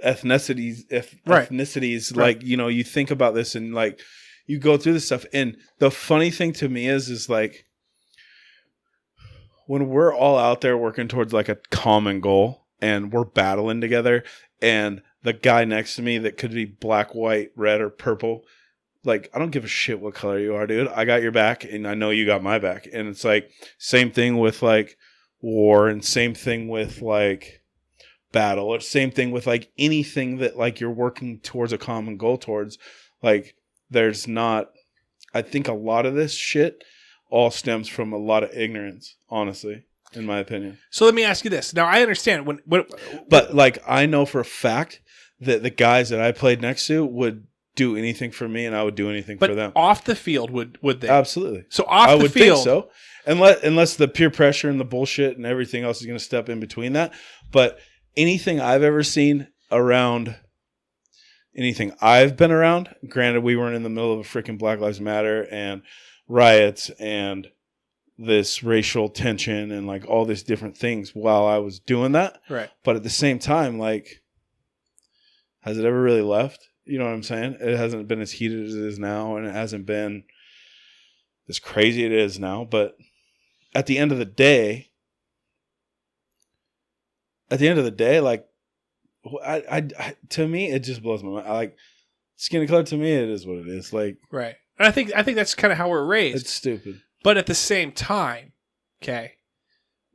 ethnicities. Right. Like, you think about this and like you go through this stuff. And the funny thing to me is like when we're all out there working towards like a common goal and we're battling together, and the guy next to me that could be black, white, red, or purple. Like, I don't give a shit what color you are, dude. I got your back, and I know you got my back. And it's like, same thing with, like, war, and same thing with, like, battle, or same thing with, like, anything that, like, you're working towards a common goal towards. Like, there's not... I think a lot of this shit all stems from a lot of ignorance, honestly, in my opinion. So let me ask you this. Now, I understand when But, like, I know for a fact that the guys that I played next to would do anything for me, and I would do anything for them. Off the field, would they? Absolutely. So off I the would field, think so. Unless the peer pressure and the bullshit and everything else is going to step in between that. But anything I've ever seen around, anything I've been around, granted we weren't in the middle of a freaking Black Lives Matter and riots and this racial tension and like all these different things while I was doing that. Right. But at the same time, like, has it ever really left? You know what I'm saying? It hasn't been as heated as it is now, and it hasn't been as crazy it is now. But at the end of the day, like, I to me, it just blows my mind. Like, skin color, to me, it is what it is. Like, right. And I think that's kind of how we're raised. It's stupid. But at the same time, okay,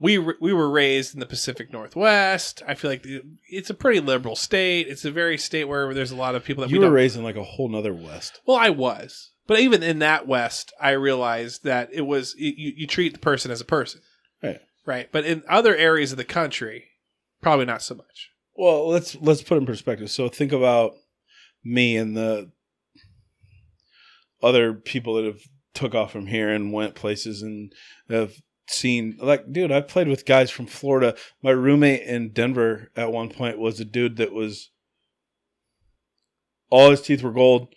we were raised in the Pacific Northwest. I feel like it's a pretty liberal state. It's a very state where there's a lot of people that you were raised in like a whole nother West. Well, I was. But even in that West, I realized that it was you treat the person as a person. Right. Right. But in other areas of the country, probably not so much. Well, let's put it in perspective. So think about me and the other people that have took off from here and went places and have seen, like, dude, I played with guys from Florida. My roommate in Denver at one point was a dude that was, all his teeth were gold,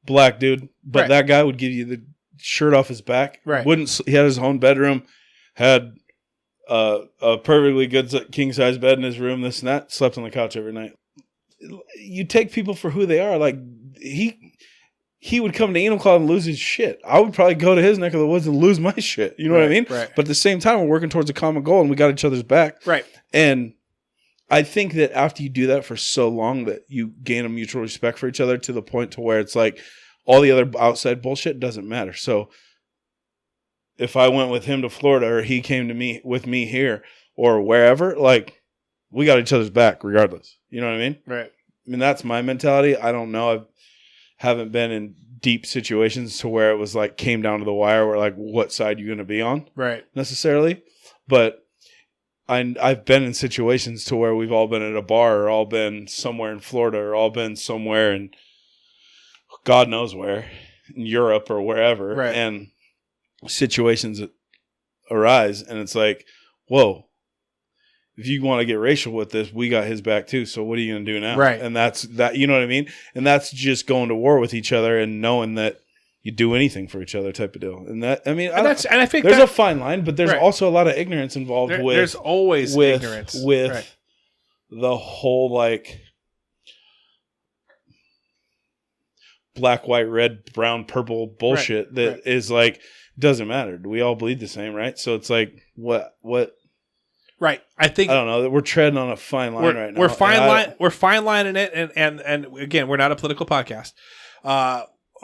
black dude, but right. That guy would give you the shirt off his back. Right. He had his own bedroom, had a perfectly good king size bed in his room, this and that, slept on the couch every night. You take people for who they are. Like, he would come to Enumclaw and lose his shit. I would probably go to his neck of the woods and lose my shit. You know what I mean? Right. But at the same time, we're working towards a common goal and we got each other's back. Right. And I think that after you do that for so long that you gain a mutual respect for each other to the point to where it's like all the other outside bullshit doesn't matter. So if I went with him to Florida or he came to me with me here or wherever, like, we got each other's back regardless. You know what I mean? Right. I mean, that's my mentality. I don't know. I haven't been in deep situations to where it was like came down to the wire where like what side you're going to be on. Right. Necessarily. But I've been in situations to where we've all been at a bar or all been somewhere in Florida or all been somewhere in God knows where, in Europe or wherever. Right. And situations arise and it's like, whoa, if you want to get racial with this, we got his back too. So what are you going to do now? Right. And that's that, you know what I mean? And that's just going to war with each other and knowing that you do anything for each other type of deal. And that, I mean, and I think there's a fine line, but there's right. also a lot of ignorance involved there's always ignorance with right. the whole like black, white, red, brown, purple bullshit that is like, doesn't matter. We all bleed the same, right? So it's like, what? Right. I think I don't know. We're treading on a fine line right now. We're fine lining it, and again, we're not a political podcast.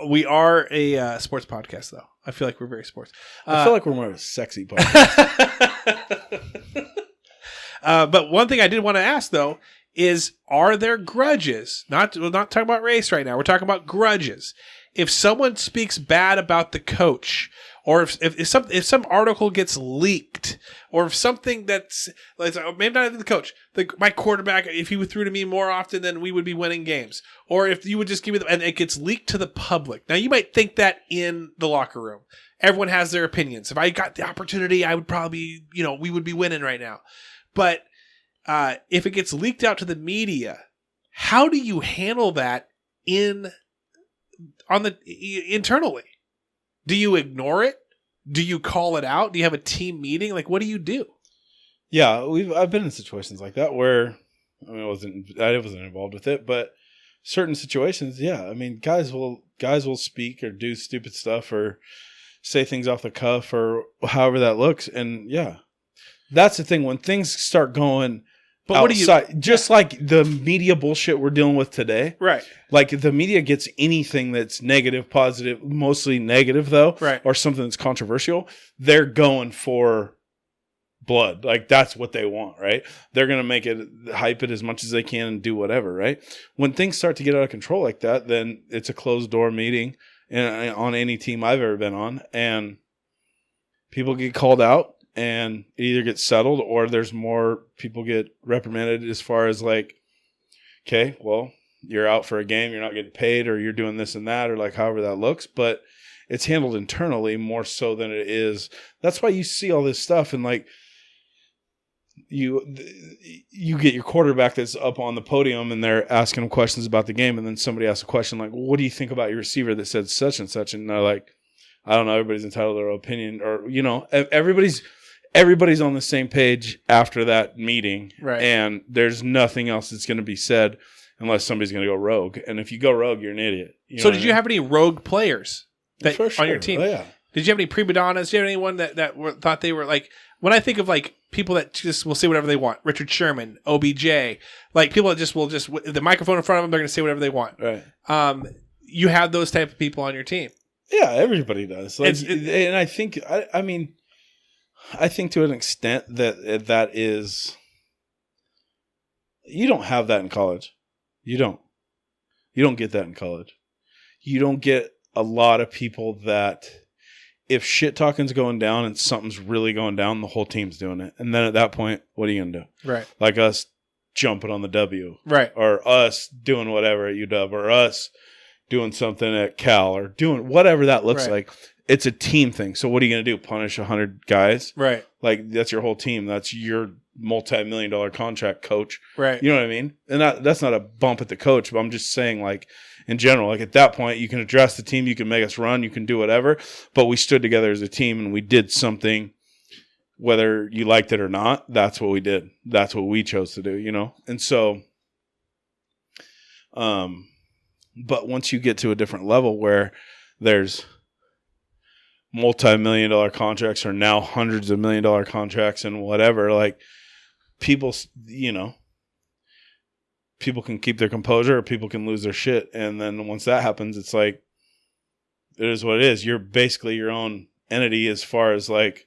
We are a sports podcast, though. I feel like we're very sports. I feel like we're more of a sexy podcast. But one thing I did want to ask, though, are there grudges? We're not talking about race right now. We're talking about grudges. If someone speaks bad about the coach, or if some article gets leaked, or if something that's like, maybe not even the coach, my quarterback, if he would threw to me more often, then we would be winning games. Or if you would just give me and it gets leaked to the public. Now you might think that in the locker room, everyone has their opinions. If I got the opportunity, I would probably, we would be winning right now. But if it gets leaked out to the media, how do you handle that internally? Do you ignore it? Do you call it out? Do you have a team meeting? Like, what do you do? Yeah, I've been in situations like that where I wasn't involved with it, but certain situations, yeah. I mean, guys will speak or do stupid stuff or say things off the cuff or however that looks, and yeah, that's the thing when things start going. But outside, like the media bullshit we're dealing with today. Right. Like if the media gets anything that's negative, positive, mostly negative though, right, or something that's controversial, they're going for blood. Like that's what they want, right? They're going to hype it as much as they can and do whatever, right? When things start to get out of control like that, then it's a closed door meeting on any team I've ever been on, and people get called out. And it either gets settled or there's more people get reprimanded as far as like, okay, well, you're out for a game, you're not getting paid, or you're doing this and that, or like however that looks. But it's handled internally more so than it is. That's why you see all this stuff and like you get your quarterback that's up on the podium and they're asking him questions about the game, and then somebody asks a question like, well, what do you think about your receiver that said such and such? And they're like, I don't know, everybody's entitled to their opinion, or everybody's on the same page after that meeting, right? And there's nothing else that's going to be said unless somebody's going to go rogue. And if you go rogue, you're an idiot. So did you have any rogue players on your team? Oh, yeah. Did you have any prima donnas? Did you have anyone that thought they were like, when I think of like people that just will say whatever they want, Richard Sherman, OBJ, like people that just will the microphone in front of them, they're going to say whatever they want. Right. You have those type of people on your team. Yeah, everybody does. Like, and I think, I think to an extent that is, you don't have that in college. You don't get that in college. You don't get a lot of people that if shit talking's going down and something's really going down, the whole team's doing it. And then at that point, what are you going to do? Right. Like us jumping on the W. Right. Or us doing whatever at UW, or us doing something at Cal, or doing whatever that looks like. It's a team thing. So what are you going to do? Punish 100 guys? Right. Like that's your whole team. That's your multi-million-dollar contract coach. Right. You know what I mean? And that's not a bump at the coach, but I'm just saying like in general, like at that point you can address the team, you can make us run, you can do whatever, but we stood together as a team and we did something, whether you liked it or not. That's what we did. That's what we chose to do, And so, but once you get to a different level where there's multi-million-dollar contracts or now hundreds of million-dollar contracts and whatever, like people, people can keep their composure or people can lose their shit. And then once that happens, it's like, it is what it is. You're basically your own entity as far as like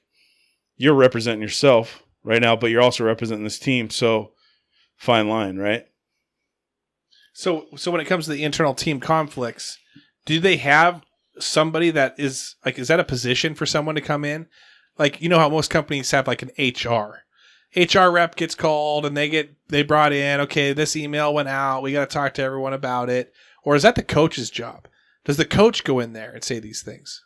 you're representing yourself right now, but you're also representing this team. So fine line, right? So when it comes to the internal team conflicts, do they have somebody that is like, is that a position for someone to come in? Like, you know how most companies have like an HR rep gets called and they brought in, okay, this email went out, we got to talk to everyone about it. Or is that the coach's job? Does the coach go in there and say these things?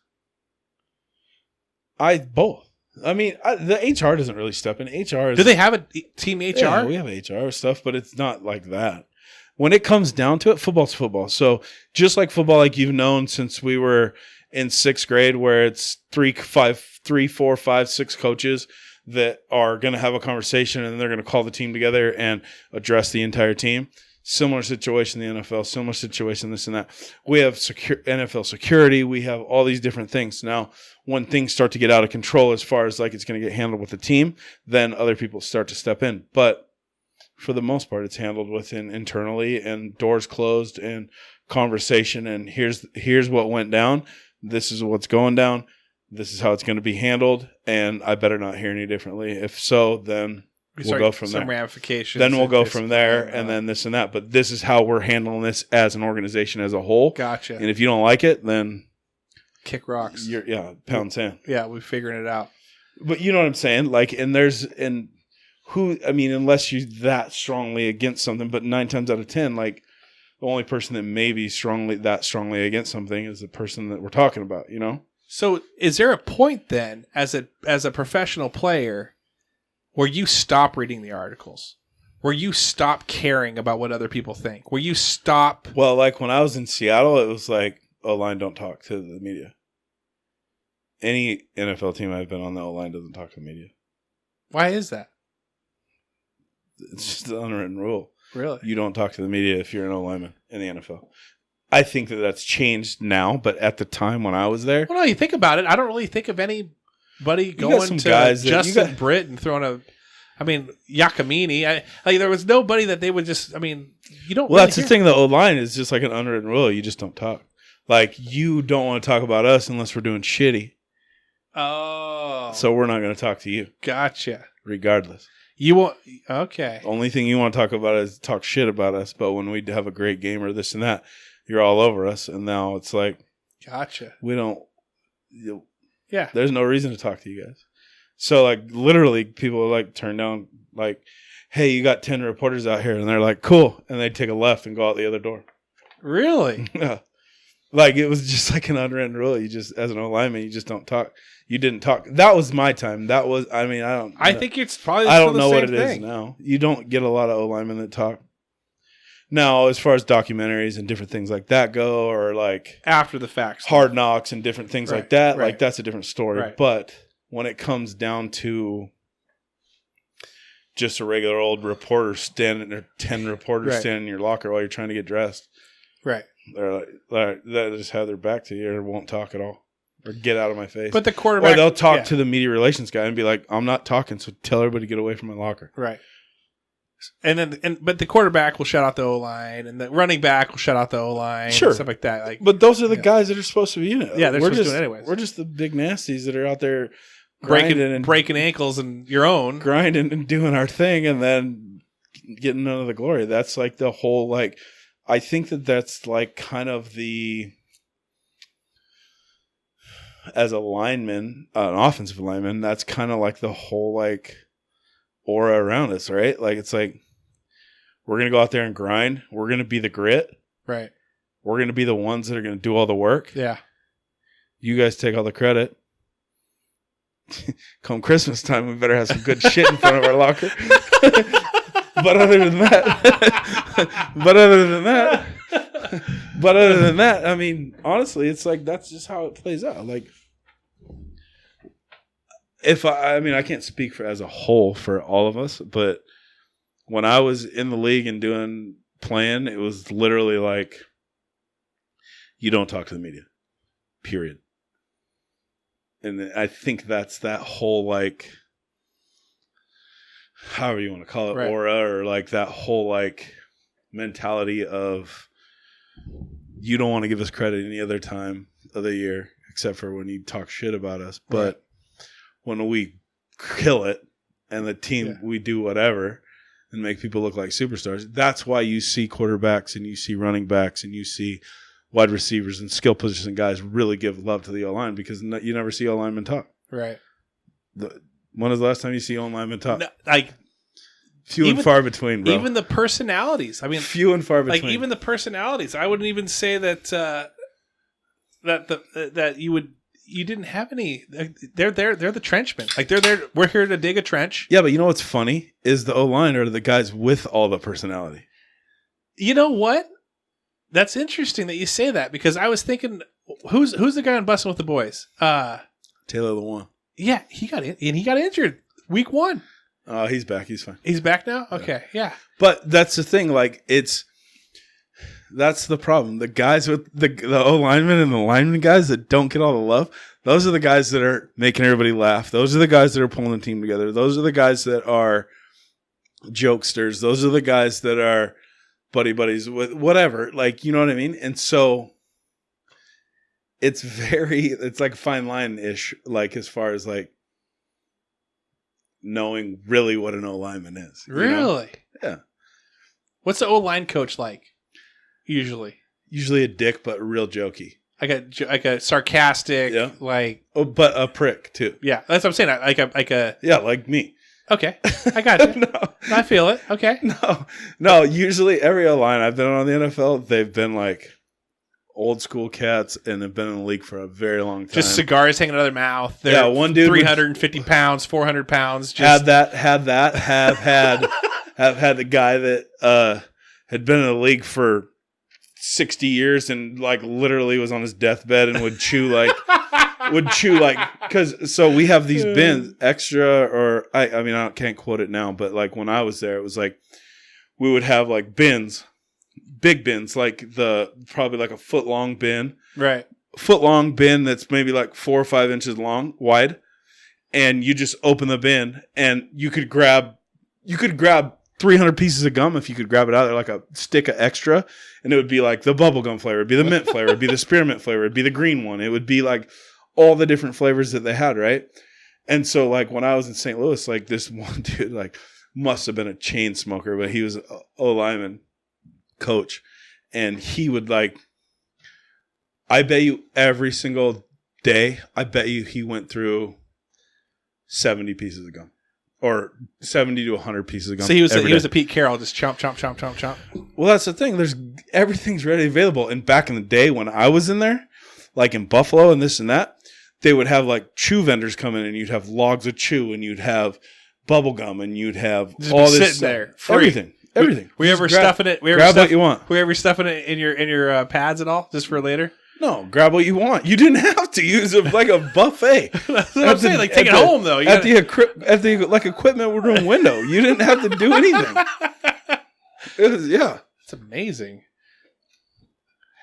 Both. I mean, the HR doesn't really step in. HR is, do they have a team HR? Yeah, we have HR stuff, but it's not like that. When it comes down to it, football's football. So just like football, like you've known since we were in sixth grade, where it's 3, 4, 5, 6 coaches that are going to have a conversation and they're going to call the team together and address the entire team. Similar situation in the NFL, similar situation, this and that. We have NFL security. We have all these different things. Now, when things start to get out of control as far as like it's going to get handled with the team, then other people start to step in. But for the most part, it's handled within internally and doors closed and conversation. And here's what went down. This is what's going down. This is how it's going to be handled. And I better not hear any differently. If so, then we'll go from some there. ramifications. Then we'll go from there, and then this and that. But this is how we're handling this as an organization as a whole. Gotcha. And if you don't like it, then kick rocks. Pound sand. Yeah, we're figuring it out. But you know what I'm saying? Like, unless you're that strongly against something, but 9 times out of 10, like, the only person that may be strongly against something is the person that we're talking about, you know? So is there a point then as a professional player where you stop reading the articles? Where you stop caring about what other people think? Where you stop... Well, like when I was in Seattle, it was like, O-line don't talk to the media. Any NFL team I've been on, the O-line doesn't talk to the media. Why is that? It's just the unwritten rule. Really? You don't talk to the media if you're an O-lineman in the NFL. I think that's changed now, but at the time when I was there... Well, no, you think about it. I don't really think of anybody going to guys Justin Britt and throwing a... I mean, Yakamini. There was nobody that they would just... I mean, you don't... Well, really that's the thing. The O-line is just like an unwritten rule. You just don't talk. Like, you don't want to talk about us unless we're doing shitty. Oh. So we're not going to talk to you. Gotcha. Regardless. You want... Okay. Only thing you want to talk about is talk shit about us. But when we have a great game or this and that, you're all over us. And now it's like... Gotcha. We don't... Yeah. There's no reason to talk to you guys. So, like, literally, people like turn down, like, hey, you got 10 reporters out here. And they're like, cool. And they take a left and go out the other door. Really? Yeah. Like, it was just like an unwritten rule. You just, as an O-lineman, you just don't talk. You didn't talk. That was my time. That was, I mean, I think it's probably I don't know the what same it is thing. now. You don't get a lot of O-linemen that talk. Now, as far as documentaries and different things like that go, or like after the fact, Hard Knocks and different things like that, right. like that's a different story. Right. But when it comes down to just a regular old reporter standing there, 10 reporters standing in your locker while you're trying to get dressed, right? They're like they just have their back to you or won't talk at all or get out of my face. But the quarterback, or they'll talk to the media relations guy and be like, "I'm not talking, so tell everybody to get away from my locker." Right. But the quarterback will shut out the O-line, and the running back will shut out the O-line, sure, and stuff like that. Like, but those are the guys that are supposed to be in it. Yeah, they're supposed to do it anyways. We're just the big nasties that are out there breaking ankles and your own, grinding and doing our thing, and then getting none of the glory. That's like the whole like. I think that's like kind of the. As a lineman, an offensive lineman, that's kind of like the whole like aura around us, right? Like it's like we're gonna go out there and grind. We're gonna be the grit, right? We're gonna be the ones that are gonna do all the work. Yeah, you guys take all the credit. Come Christmas time, we better have some good shit in front of our locker. But other than that, I mean, honestly, it's like that's just how it plays out. Like, I can't speak for as a whole for all of us, but when I was in the league and playing, it was literally like, you don't talk to the media, period. And I think that's that whole like. However you want to call it, aura, or like that whole like mentality of you don't want to give us credit any other time of the year except for when you talk shit about us. But when we kill it and the team, we do whatever and make people look like superstars. That's why you see quarterbacks and you see running backs and you see wide receivers and skill position guys really give love to the O-line because you never see O-linemen talk. Right. When was the last time you see O-linemen talk? No, like few and far between, bro. Even the personalities. I mean, few and far between. Like even the personalities. I wouldn't even say that you didn't have any. They're the trenchmen. Like they're there. We're here to dig a trench. Yeah, but you know what's funny is the O-line are the guys with all the personality. You know what? That's interesting that you say that because I was thinking, who's the guy on Bussin' with the Boys? Taylor Lewan. Yeah, he got injured week 1. He's back. He's fine. He's back now? Okay, yeah. But that's the thing. Like, that's the problem. The guys with the O-linemen and the linemen guys that don't get all the love, those are the guys that are making everybody laugh. Those are the guys that are pulling the team together. Those are the guys that are jokesters. Those are the guys that are buddies with whatever. Like, you know what I mean? And so it's like fine line-ish, like as far as like, knowing really what an O-lineman is. Really? Yeah. What's the O-line coach like? Usually a dick, but real jokey. Like a sarcastic, like. Oh, but a prick too. Yeah, that's what I'm saying. Like a. Yeah, like me. Okay, I got you. No. I feel it. Okay. No. Usually every O-line I've been on the NFL, they've been like old school cats and have been in the league for a very long time. Just cigars hanging out of their mouth. They're one dude 350 pounds, 400 pounds. Have had the guy that had been in the league for 60 years and like literally was on his deathbed and would chew like because so we have these bins extra, or I mean I can't quote it now, but like when I was there it was like we would have like bins, big bins, like probably like a foot long bin, right? Foot long bin that's maybe like 4 or 5 inches wide, and you just open the bin and you could grab 300 pieces of gum if you could grab it out there, like a stick of extra, and it would be like the bubblegum flavor, it'd be the mint flavor, it'd be the spearmint flavor, it'd be the green one, it would be like all the different flavors that they had, right? And so like when I was in St. Louis, like this one dude like must have been a chain smoker, but he was an O-lineman coach, and he would like, I bet you every single day, I bet you he went through 70 pieces of gum. Or 70 to 100 pieces of gum. So he was a Pete Carroll, just chomp, chomp, chomp, chomp, chomp. Well, that's the thing. Everything's ready available. And back in the day when I was in there, like in Buffalo and this and that, they would have like chew vendors come in, and you'd have logs of chew, and you'd have bubble gum, and you'd have just all this sitting stuff. there, free. Everything. We ever stuffing it? Grab what you want. We ever stuffing it in your pads at all, just for later? No, grab what you want. You didn't have to use it like a buffet. That's what I'm saying. Like take it home though. At the equipment room window, you didn't have to do anything. It's amazing.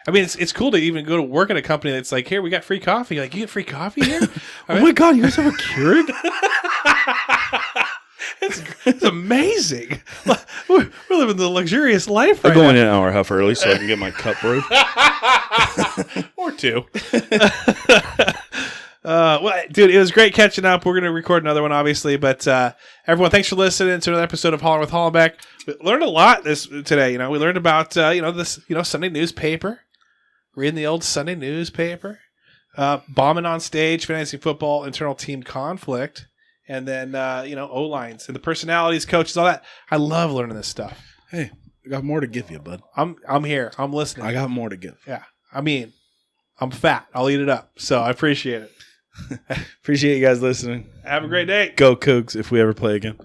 I mean, it's cool to even go to work at a company that's like, here, we got free coffee. Like, you get free coffee here? Oh my God, you guys have a Keurig? It's amazing. We're living the luxurious life right I'm going in an hour and a half early so I can get my cup brewed. Or two. Well, dude, it was great catching up. We're going to record another one, obviously. But everyone, thanks for listening to another episode of Hollerin with Hollenbeck. We learned a lot today. You know, we learned about this Sunday newspaper, reading the old Sunday newspaper, bombing on stage, fantasy football, internal team conflict, and then O-lines and the personalities, coaches, all that. I love learning this stuff. Hey, I got more to give you, bud. I'm here. I'm listening. I got more to give. Yeah, I mean, I'm fat. I'll eat it up. So I appreciate it. Appreciate you guys listening. Have a great day. Go Cougs if we ever play again.